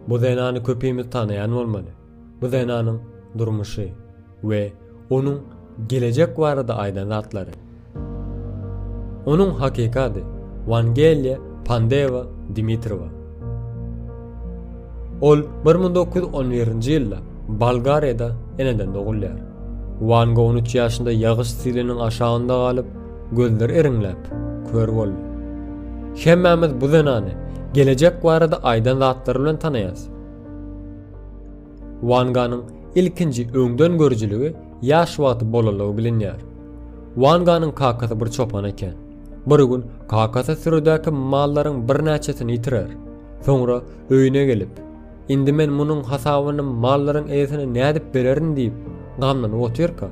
Bu zenany köpüýmiz tanaýan bolmaly. Bu zenanyň durmuşy we onuň gelecek barada aýdan zatlary. Onuň hakykady Vangelia Pandeva Dimitrova. Ol 1911-nji ýylda Bolgariýada eneden dogulýar. Vanga 13 ýaşynda ýagyş siliniň aşagynda galyp, gözleri eriňläp, kör boldy. Hemmämiz bu zenany gelecek barada aýdan zatlary bilen tanaýas. Vanganyň ilkinji öňden görjüligi ýaş wagty bolalagy bilinýär. Vanganyň kakasy bir çopan eken. Bir gün kakasy sürüdäki mallaryň bir näçesini ýitirer. Soňra öýüne gelip, "Indi men munyň hasabyny mallaryň eýesine nädip bererin?" diýip gamlanyp oturýarka,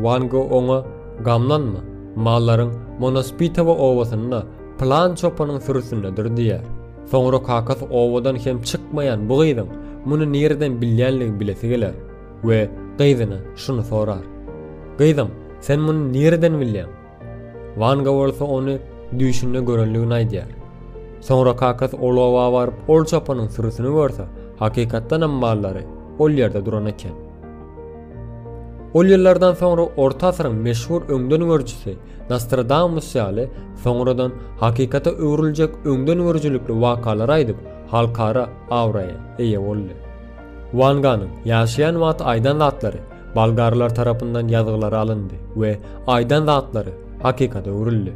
Vanga oňa "Gamlanma, mallaryň Monospitowa owasynda plan çopanyň sürüsündedir" diýär. Soňra kakasy owadan hem çykmaýan bu gyzyň muny nereden bilýänligi bilesi geler we gyzyna şunu sorar: "Gyzym, sen muny nereden bilýän?" Vanga bolsa ony düşünne görenligini aýdýar. Soňra kakasy olawa baryp ol çopanyň sürüsini görse, hakykatdan hem mallary ol ýerde duran eken. Ol ýyllardan soňra Orta asyryň meşhur öňden görjüsi Nostradamus ýaly soňradan hakykata öwriljek öňden görjülikli wakalar aýdyp halkara awraýa eýe boldy. Vanganyň ýaşaýan wagt aýdan zatlary Bolgarlar tarapyndan ýazgylary alyndy we aýdan zatlary hakykata öwrildi.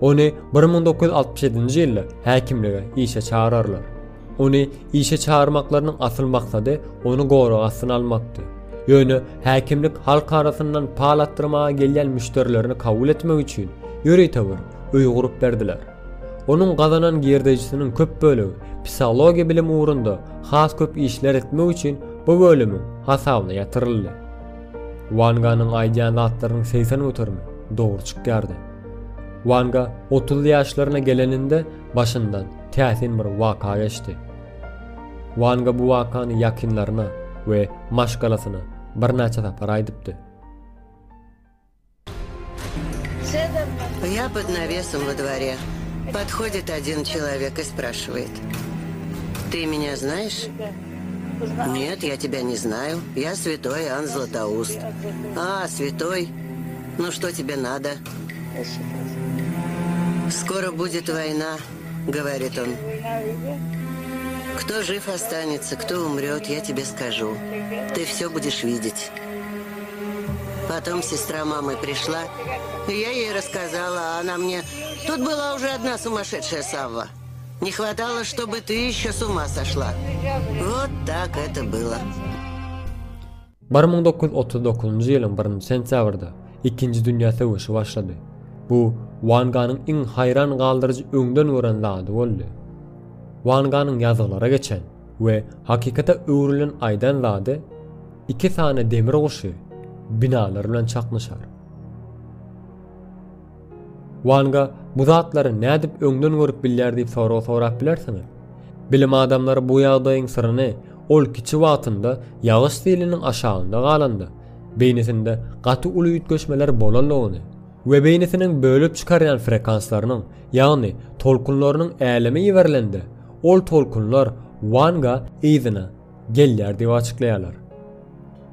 Ony 1967-nji ýylda häkimlige işe çağırarlar. Ony işe çağırmaklarynyň asyl maksady ony goraga asyna almakdy. Ýöne häkimlik halk arasyndan palatdyrmaga gelýän müşterilerini kabul etmek üçin ýöretewir öý gurup berdiler. Onuň gazanan girdejisiniň köp bölegi psihologiýa bilim ugrunda has köp işler etmek üçin bu bölümiň hasabyna ýatyryldy. Vanganyň aýdýan zatlarynyň 80 ötermi dogry çykýardy. Vanga 30 ýaşlaryna geleninde başyndan täsin bir waka geçdi. Vanga bu wakany ýakynlaryna we maşgalasyna bir näçe tapar aýdypdy. Я под навесом во дворе. Подходит один человек и спрашивает: "Ты меня знаешь?" "Нет, я тебя не знаю. Я святой Иоанн Златоуст." "А, святой? Ну что тебе надо?" "Скоро будет война", говорит он. "Кто жив останется, кто умрет, я тебе скажу. Ты все будешь видеть." Потом сестра мамы пришла, и я ей рассказала, а она мне: "Тут была уже одна сумасшедшая Савва. Не хватало, чтобы ты еще с ума сошла." Вот так это было. 1939-njy ýylyň 1-nji sentýabrda Ikinji Dünýä Söwüşi başlady. Bu Vanganyň iň hayran galdyrjy öňden gören zady boldy. Vanganyň ýazgylary geçen we hakykata öwrilen aýdan zady 2 sany demir guşy binalar bilen çakmışar. Vanga bu zatlary nädip öňden görüp bilýär diýip sorap bilersiňiz. Bilim adamlary bu ýagdaýyň syryny ol kiçi wagtynda ýagyş siliniň aşagynda galanda beýnisinde gaty uly ýetgeşmeler bolanlygyny we beýnisiniň bölüp çykarýan frekanslarynyň, ýagny tolkunlarynyň älemi ýeberilende ol tolkunlar Vanga eýdine gelýär diýip açyklaýarlar.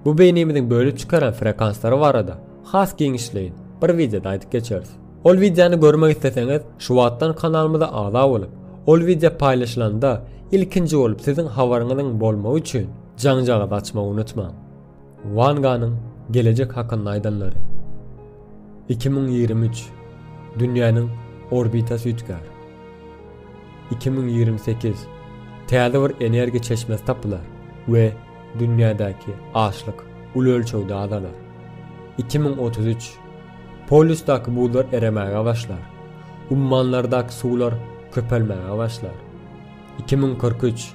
Bu beýnimiziň bölüp çykaran frekanslary barada has geňişleýin bir videoda aýdyp geçeriz. Ol videony görmek isteseňiz şu wagtdan kanalymyza agza bolup, ol video paýlaşylanda ilkinji bolup siziň habaryňyzyň bolmagy üçin jaňjagy açmagy unutmaň. Vanganyň gelecek hakynda aýdanlary. 2023 dünýäniň orbitasy ütgär. 2028 täze bir energiýa çeşmesi tapylar we dünýädäki açlyk uly ölçegde azalar. 2033 polisdaky bular eremäge başlar. Ummanlardaky suwlar köpelmäge başlar. 2043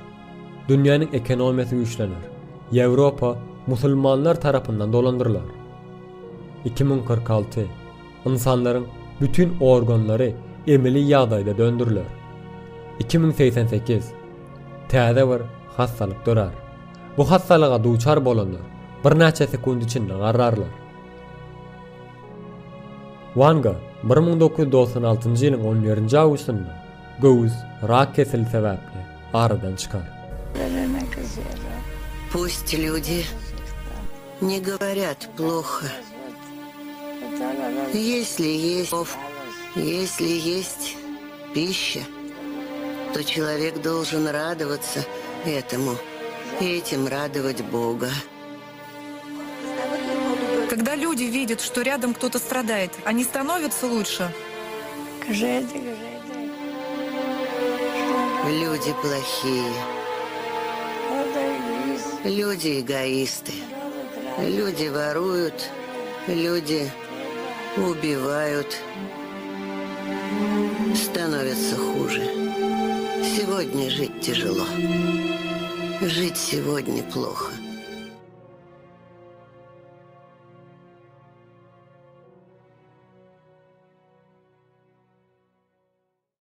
dünýäniň ekonomiýasy güýçlenir. Ýewropa musulmanlar tarapyndan dolandyrylar. 2046 insanlaryň bütün organlary emeli ýagdaýda döndüriler. 2088 täze bir hastalyk dörer. Bu hastalyga duçar bolanlar bir näçe sekund içinde garrarlar. Vanga 1996-njy ýylyň 17-nji awgustynda göwüs rak keseli sebäpli aradan çykar. Пусть люди не говорят плохо. Если есть пища, то человек должен радоваться этому и этим радовать Бога. Когда люди видят, что рядом кто-то страдает, они становятся лучше. Люди плохие. Люди эгоисты. Люди воруют. Люди убивают. Становится хуже. Сегодня жить тяжело. Жить сегодня плохо.